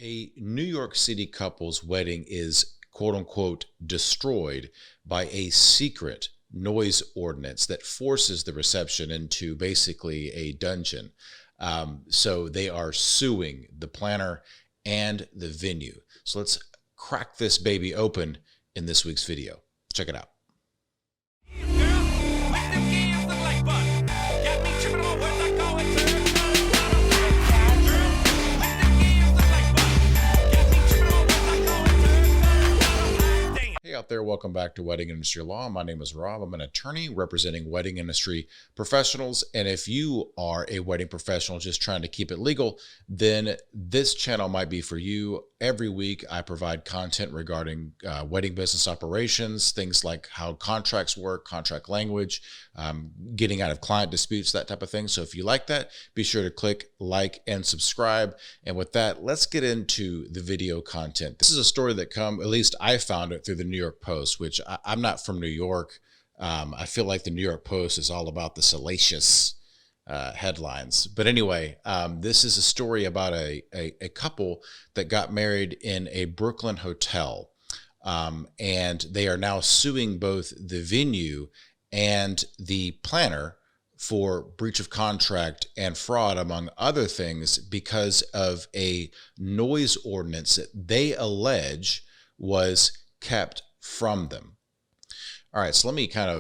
A New York City couple's wedding is quote unquote destroyed by a secret noise ordinance that forces the reception into basically a dungeon. So they are suing the planner and the venue. So let's crack this baby open in this week's video. Check it out. Hey out there, welcome back to Wedding Industry Law. My name is Rob. I'm an attorney representing wedding industry professionals. And if you are a wedding professional just trying to keep it legal, then this channel might be for you. Every week I provide content regarding wedding business operations, things like how contracts work, contract language, getting out of client disputes, that type of thing. So if you like that, be sure to click like and subscribe. And with that, let's get into the video content. This is a story that at least I found it through the New York Post, which I'm not from New York. I feel like the New York Post is all about the salacious headlines. But anyway, this is a story about a couple that got married in a Brooklyn hotel. And they are now suing both the venue and the planner for breach of contract and fraud, among other things, because of a noise ordinance that they allege was kept from them. All right, so let me kind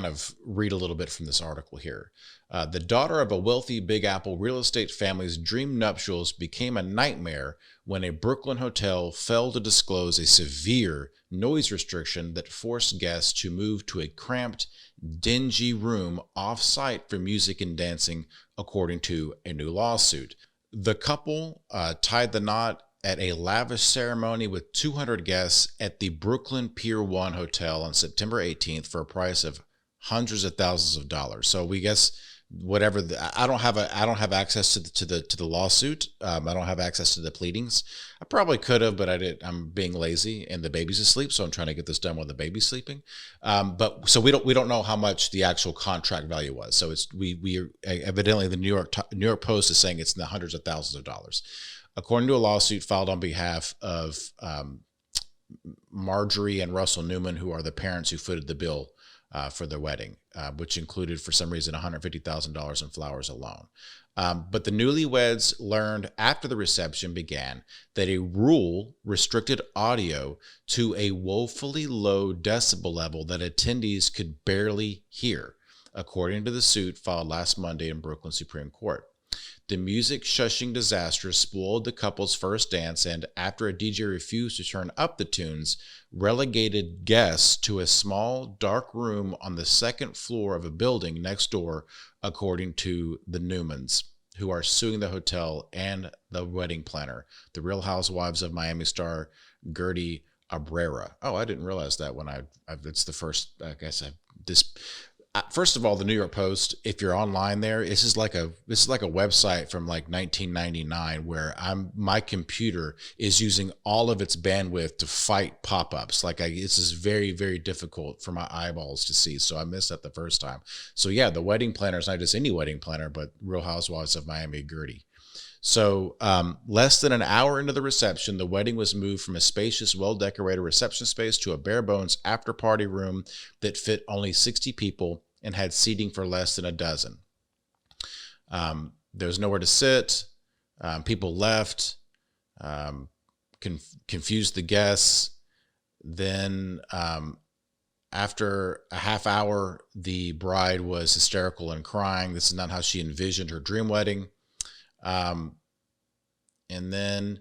of read a little bit from this article here. The daughter of a wealthy Big Apple real estate family's dream nuptials became a nightmare when a Brooklyn hotel failed to disclose a severe noise restriction that forced guests to move to a cramped, dingy room off-site for music and dancing, according to a new lawsuit. The couple tied the knot at a lavish ceremony with 200 guests at the Brooklyn Pier 1 Hotel on September 18th for a price of hundreds of thousands of dollars. So we guess whatever I don't have access to the lawsuit. I don't have access to the pleadings. I probably could have, but I'm being lazy and the baby's asleep, so I'm trying to get this done while the baby's sleeping. But so we don't know how much the actual contract value was. So we evidently the New York Post is saying it's in the hundreds of thousands of dollars. According to a lawsuit filed on behalf of Marjorie and Russell Newman, who are the parents who footed the bill for their wedding, which included, for some reason, $150,000 in flowers alone. But the newlyweds learned after the reception began that a rule restricted audio to a woefully low decibel level that attendees could barely hear, according to the suit filed last Monday in Brooklyn Supreme Court. The music shushing disaster spoiled the couple's first dance and, after a DJ refused to turn up the tunes, relegated guests to a small, dark room on the second floor of a building next door, according to the Newmans, who are suing the hotel and the wedding planner, the Real Housewives of Miami star Gertie Abrera. Oh, I didn't realize that when it's the first, I guess first of all, the New York Post, if you're online there, this is like a website from like 1999 where my computer is using all of its bandwidth to fight pop-ups. This is very, very difficult for my eyeballs to see. So I missed that the first time. So yeah, the wedding planner is not just any wedding planner, but Real Housewives of Miami Gertie. So less than an hour into the reception, the wedding was moved from a spacious, well-decorated reception space to a bare-bones after-party room that fit only 60 people and had seating for less than a dozen. There was nowhere to sit. People left, confused the guests. Then after a half hour, the bride was hysterical and crying. This is not how she envisioned her dream wedding. And then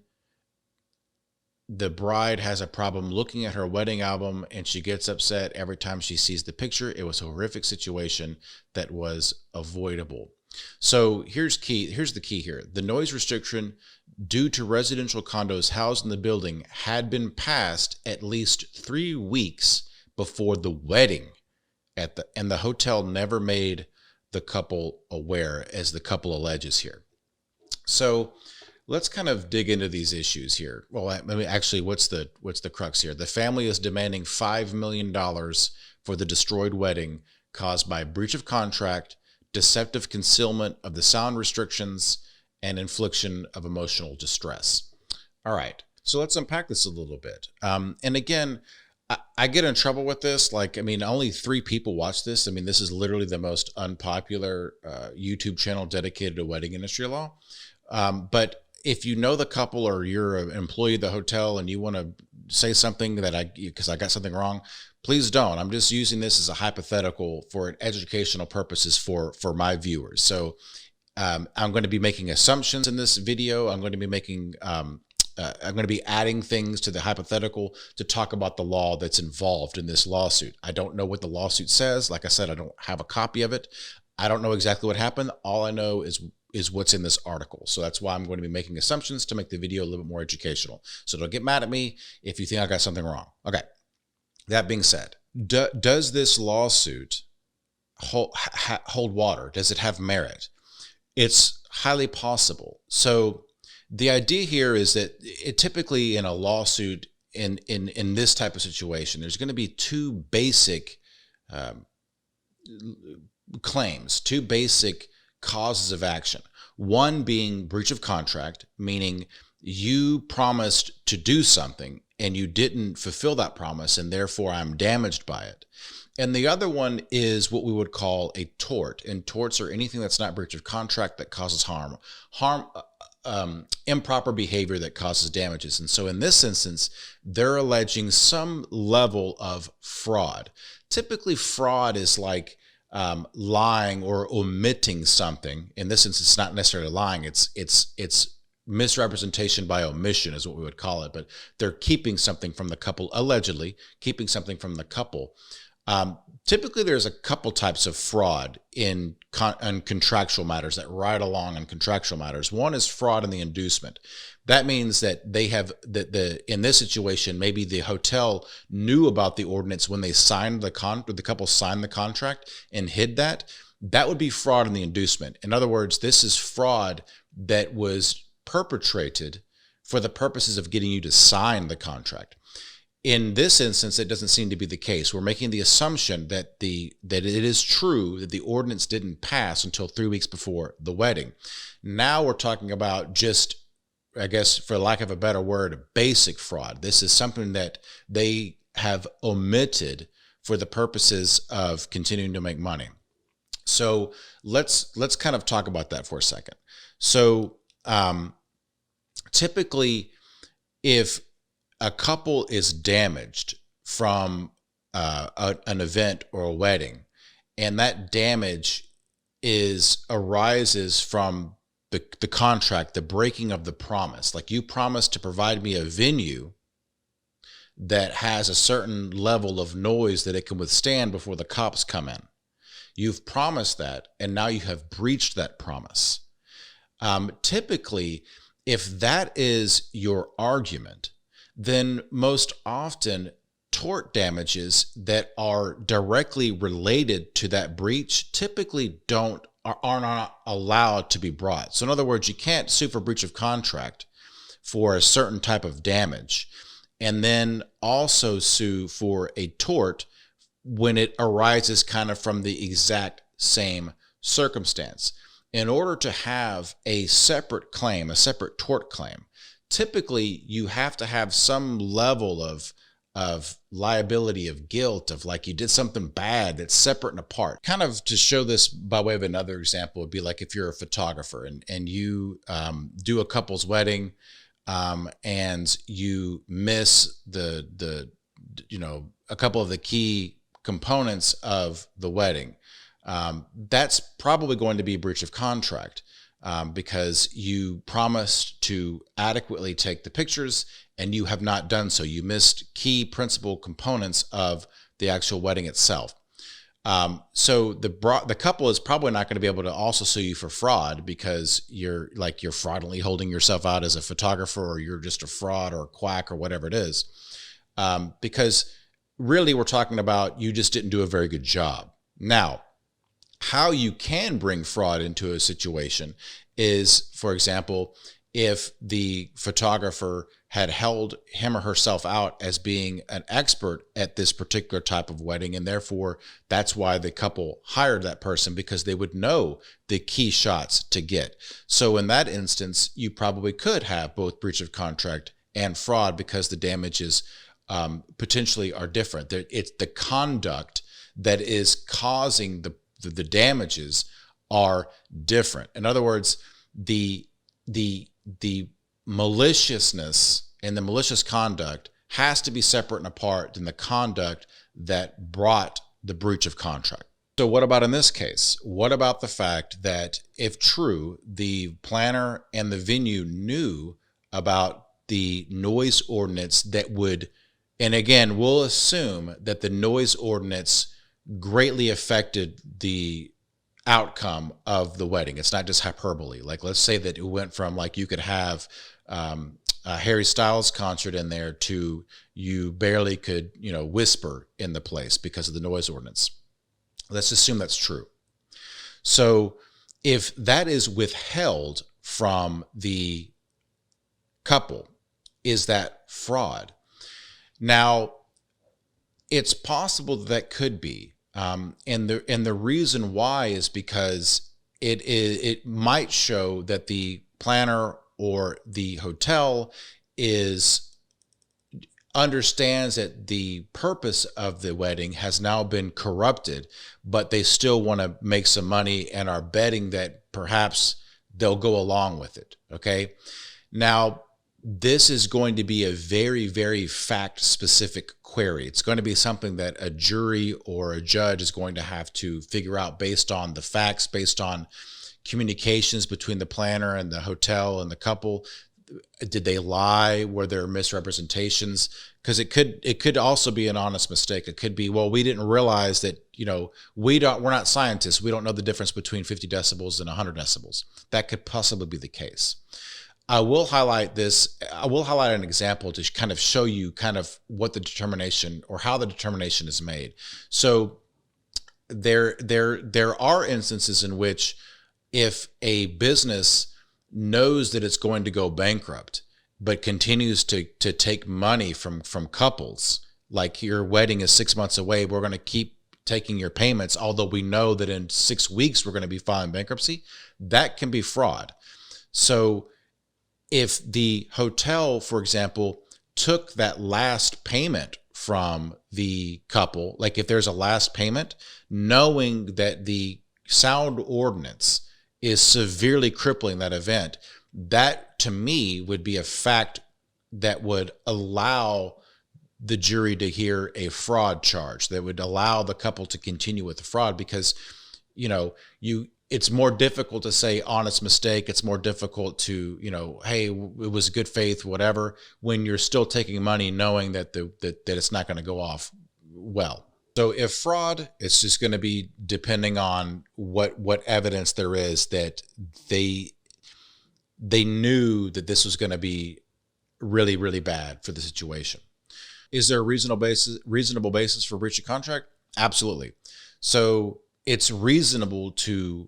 the bride has a problem looking at her wedding album, and she gets upset every time she sees the picture. It was a horrific situation that was avoidable. So here's the key here. The noise restriction due to residential condos housed in the building had been passed at least 3 weeks before the wedding and the hotel never made the couple aware, as the couple alleges here. So let's kind of dig into these issues here. Well, I mean, actually, what's the crux here? The family is demanding $5 million for the destroyed wedding caused by breach of contract, deceptive concealment of the sound restrictions, and infliction of emotional distress. All right. So let's unpack this a little bit. And again, I get in trouble with this. Like, I mean, only 3 people watch this. I mean, this is literally the most unpopular YouTube channel dedicated to wedding industry law. But if you know the couple or you're an employee of the hotel and you want to say something because I got something wrong, please don't. I'm just using this as a hypothetical for educational purposes for my viewers. So I'm going to be making assumptions in this video. I'm going to be making I'm going to be adding things to the hypothetical to talk about the law that's involved in this lawsuit. I don't know what the lawsuit says. Like I said, I don't have a copy of it. I don't know exactly what happened. All I know is what's in this article. So that's why I'm going to be making assumptions to make the video a little bit more educational. So don't get mad at me if you think I got something wrong. Okay. That being said, does this lawsuit hold water? Does it have merit? It's highly possible. So the idea here is that it typically in a lawsuit in this type of situation, there's going to be 2 basic claims, 2 basic causes of action. One being breach of contract, meaning you promised to do something and you didn't fulfill that promise, and therefore I'm damaged by it. And the other one is what we would call a tort. And torts are anything that's not breach of contract that causes harm, improper behavior that causes damages. And so in this instance, they're alleging some level of fraud. Typically, fraud is like lying or omitting something. In this instance, it's not necessarily lying. It's misrepresentation by omission is what we would call it. But they're keeping something from the couple, allegedly keeping something from the couple. Typically, there's a couple types of fraud in contractual matters that ride along in contractual matters. One is fraud in the inducement. That means that they have in this situation, maybe the hotel knew about the ordinance when they signed the couple signed the contract and hid that. That would be fraud in the inducement. In other words, this is fraud that was perpetrated for the purposes of getting you to sign the contract. In this instance, it doesn't seem to be the case. We're making the assumption that it is true that the ordinance didn't pass until 3 weeks before the wedding. Now we're talking about just, I guess, for lack of a better word, basic fraud. This is something that they have omitted for the purposes of continuing to make money. So let's kind of talk about that for a second. So typically, if a couple is damaged from an event or a wedding, and that damage arises from the contract, the breaking of the promise. Like, you promised to provide me a venue that has a certain level of noise that it can withstand before the cops come in. You've promised that, and now you have breached that promise. Typically, if that is your argument, then most often tort damages that are directly related to that breach typically are not allowed to be brought. So in other words, you can't sue for breach of contract for a certain type of damage and then also sue for a tort when it arises kind of from the exact same circumstance. In order to have a separate claim, a separate tort claim, typically you have to have some level of liability, of guilt, of like you did something bad that's separate and apart. Kind of to show this by way of another example would be like if you're a photographer and you do a couple's wedding and you miss a couple of the key components of the wedding. That's probably going to be a breach of contract. Because you promised to adequately take the pictures and you have not done so. You missed key principal components of the actual wedding itself. So the couple is probably not going to be able to also sue you for fraud because you're fraudulently holding yourself out as a photographer, or you're just a fraud or a quack or whatever it is. Because really we're talking about you just didn't do a very good job. Now, how you can bring fraud into a situation is, for example, if the photographer had held him or herself out as being an expert at this particular type of wedding, and therefore that's why the couple hired that person, because they would know the key shots to get. So in that instance, you probably could have both breach of contract and fraud, because the damages potentially are different. It's the conduct that is causing the damages are different. In other words, the maliciousness and the malicious conduct has to be separate and apart than the conduct that brought the breach of contract. So what about in this case? What about the fact that, if true, the planner and the venue knew about the noise ordinance that would, and again, we'll assume that the noise ordinance greatly affected the outcome of the wedding. It's not just hyperbole. Like, let's say that it went from, like, you could have a Harry Styles concert in there to you barely could, whisper in the place because of the noise ordinance. Let's assume that's true. So if that is withheld from the couple, is that fraud? Now, it's possible that could be. And the reason why is because it might show that the planner or the hotel understands that the purpose of the wedding has now been corrupted, but they still want to make some money and are betting that perhaps they'll go along with it. Okay. Now, this is going to be a very, very fact-specific query. It's going to be something that a jury or a judge is going to have to figure out based on the facts, based on communications between the planner and the hotel and the couple. Did they lie? Were there misrepresentations? Because it could also be an honest mistake. It could be, well, we didn't realize that, we're not scientists. We don't know the difference between 50 decibels and 100 decibels. That could possibly be the case. I will highlight this. I will highlight an example to kind of show you kind of what the determination, or how the determination is made. So there are instances in which, if a business knows that it's going to go bankrupt, but continues to take money from couples, like, your wedding is 6 months away, we're going to keep taking your payments, although we know that in 6 weeks we're going to be filing bankruptcy, that can be fraud. So if the hotel, for example, took that last payment from the couple, like if there's a last payment, knowing that the sound ordinance is severely crippling that event, that to me would be a fact that would allow the jury to hear a fraud charge, that would allow the couple to continue with the fraud, because, it's more difficult to say honest mistake. It's more difficult to, hey, it was good faith, whatever, when you're still taking money knowing that that it's not going to go off well. So if fraud, it's just going to be depending on what evidence there is that they knew that this was going to be really, really bad for the situation. Is there a reasonable basis for breach of contract? Absolutely. So it's reasonable to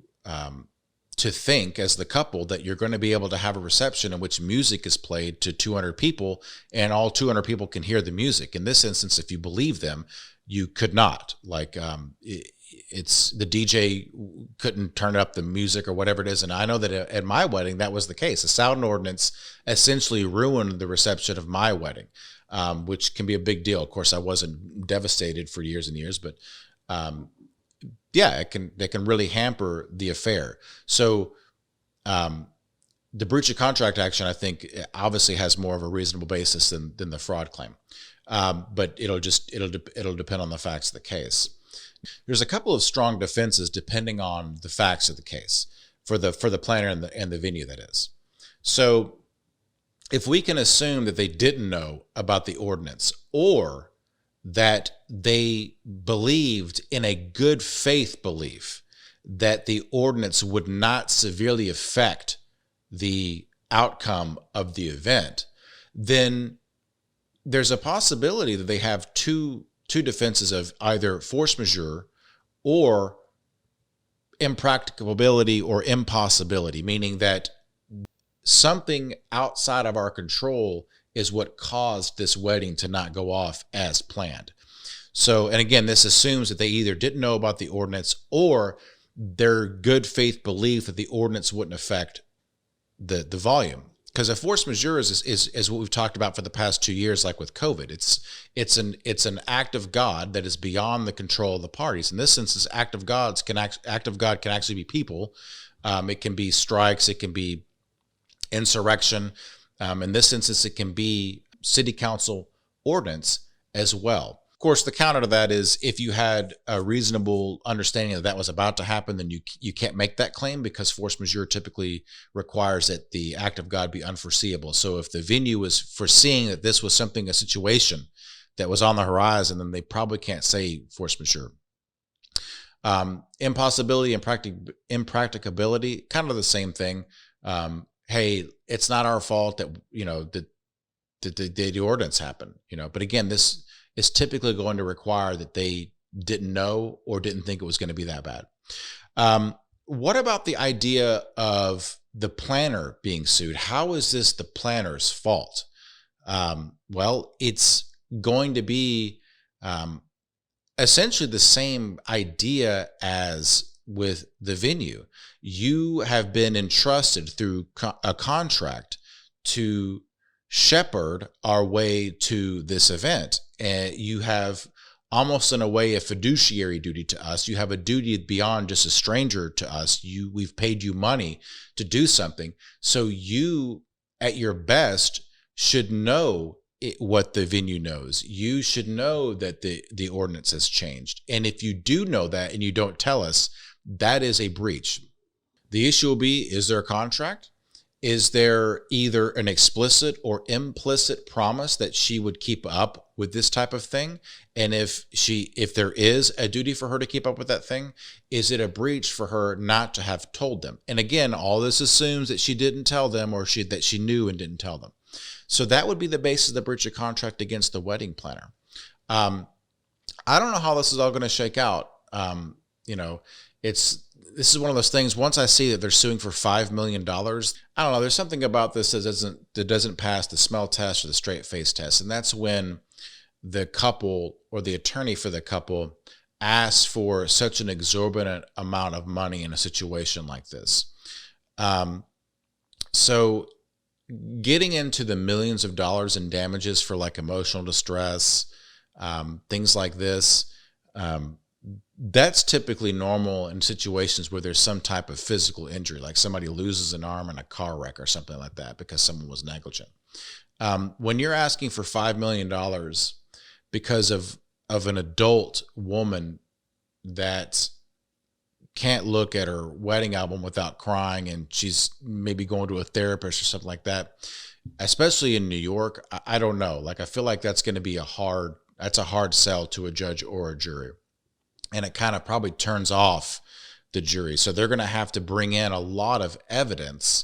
think, as the couple, that you're going to be able to have a reception in which music is played to 200 people and all 200 people can hear the music. In this instance, if you believe them, you could not. Like, it's the DJ couldn't turn up the music or whatever it is. And I know that at my wedding, that was the case. The sound ordinance essentially ruined the reception of my wedding, which can be a big deal. Of course, I wasn't devastated for years and years, but it can really hamper the affair. So the breach of contract action, I think, obviously has more of a reasonable basis than the fraud claim. But it'll depend on the facts of the case. There's a couple of strong defenses depending on the facts of the case for the planner and the venue, that is. So if we can assume that they didn't know about the ordinance, or that they believed in a good faith belief that the ordinance would not severely affect the outcome of the event, then there's a possibility that they have two defenses of either force majeure or impracticability or impossibility, meaning that something outside of our control is what caused this wedding to not go off as planned. So, and again, this assumes that they either didn't know about the ordinance or their good faith belief that the ordinance wouldn't affect the volume. Because a force majeure is what we've talked about for the past 2 years, like with COVID. It's an act of God that is beyond the control of the parties. In this instance, act of God can actually be people. It can be strikes. It can be insurrection. In this instance, it can be city council ordinance as well. Of course, the counter to that is if you had a reasonable understanding that that was about to happen, then you can't make that claim, because force majeure typically requires that the act of God be unforeseeable. So if the venue was foreseeing that this was a situation that was on the horizon, then they probably can't say force majeure. Impossibility and impracticability, kind of the same thing. Hey, it's not our fault that, the ordinance happened, but again, this is typically going to require that they didn't know or didn't think it was going to be that bad. What about the idea of the planner being sued? How is this the planner's fault? Well, it's going to be essentially the same idea as with the venue. You have been entrusted through a contract to shepherd our way to this event. And you have almost in a way a fiduciary duty to us. You have a duty beyond just a stranger to us. We've paid you money to do something. So you, at your best, should know what the venue knows. You should know that the ordinance has changed. And if you do know that and you don't tell us, that is a breach. The issue will be, is there a contract? Is there either an explicit or implicit promise that she would keep up with this type of thing? And if there is a duty for her to keep up with that thing, is it a breach for her not to have told them? And again, all this assumes that she didn't tell them, or that she knew and didn't tell them. So that would be the basis of the breach of contract against the wedding planner. I don't know how this is all going to shake out. This is one of those things. Once I see that they're suing for $5 million, I don't know. There's something about this that doesn't pass the smell test or the straight face test, and that's when the couple or the attorney for the couple asks for such an exorbitant amount of money in a situation like this. So getting into the millions of dollars in damages for like emotional distress, things like this. That's typically normal in situations where there's some type of physical injury, like somebody loses an arm in a car wreck or something like that because someone was negligent. When you're asking for $5 million because of an adult woman that can't look at her wedding album without crying, and she's maybe going to a therapist or something like that, especially in New York, I don't know. Like, I feel like that's going to be a hard sell to a judge or a jury. And it kind of probably turns off the jury. So they're going to have to bring in a lot of evidence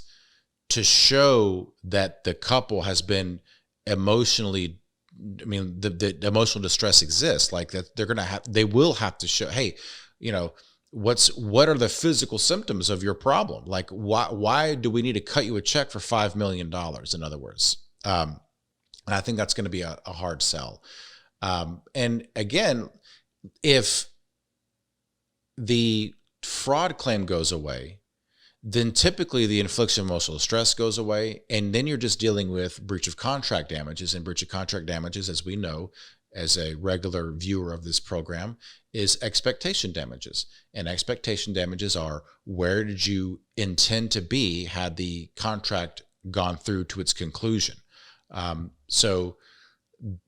to show that the couple has been emotionally, the emotional distress exists. Like that they will have to show, hey, what are the physical symptoms of your problem? Like, why do we need to cut you a check for $5 million, in other words? And I think that's going to be a hard sell. And again, if the fraud claim goes away, then typically the infliction of emotional distress goes away, and then you're just dealing with breach of contract damages. And breach of contract damages, as we know, as a regular viewer of this program, is expectation damages. And expectation damages are, where did you intend to be had the contract gone through to its conclusion? So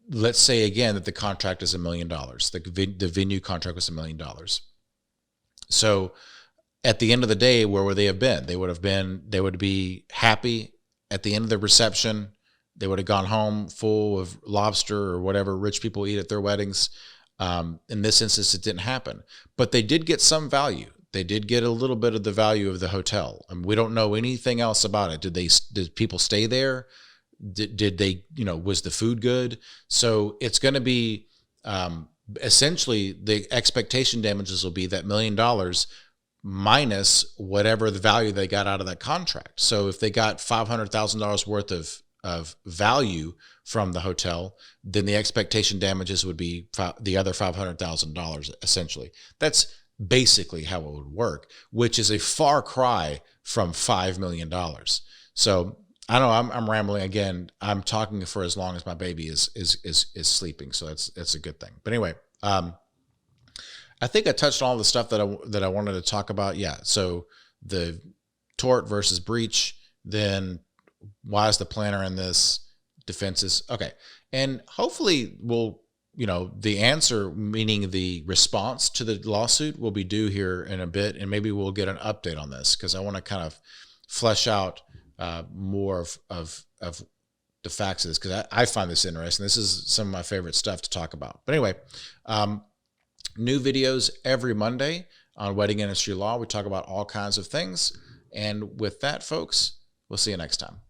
let's say again that the contract is $1 million. The venue contract was $1 million. So at the end of the day, where would they have been? They would be happy at the end of the reception. They would have gone home full of lobster or whatever rich people eat at their weddings. In this instance, it didn't happen, but they did get some value. They did get a little bit of the value of the hotel. I mean, we don't know anything else about it. Did people stay there? Did they, was the food good? So it's going to be, essentially the expectation damages will be that $1 million minus whatever the value they got out of that contract. So if they got $500,000 worth of value from the hotel, then the expectation damages would be the other $500,000 essentially. That's basically how it would work, which is a far cry from $5 million. So I know I'm rambling again. I'm talking for as long as my baby is sleeping. So that's a good thing. But anyway, I think I touched on all the stuff that I wanted to talk about. Yeah. So the tort versus breach, then why is the planner in this, defenses? Okay. And hopefully the answer, meaning the response to the lawsuit, will be due here in a bit. And maybe we'll get an update on this, because I want to kind of flesh out more of the facts of this, because I find this interesting. This is some of my favorite stuff to talk about. But anyway, new videos every Monday on Wedding Industry Law. We talk about all kinds of things. And with that, folks, we'll see you next time.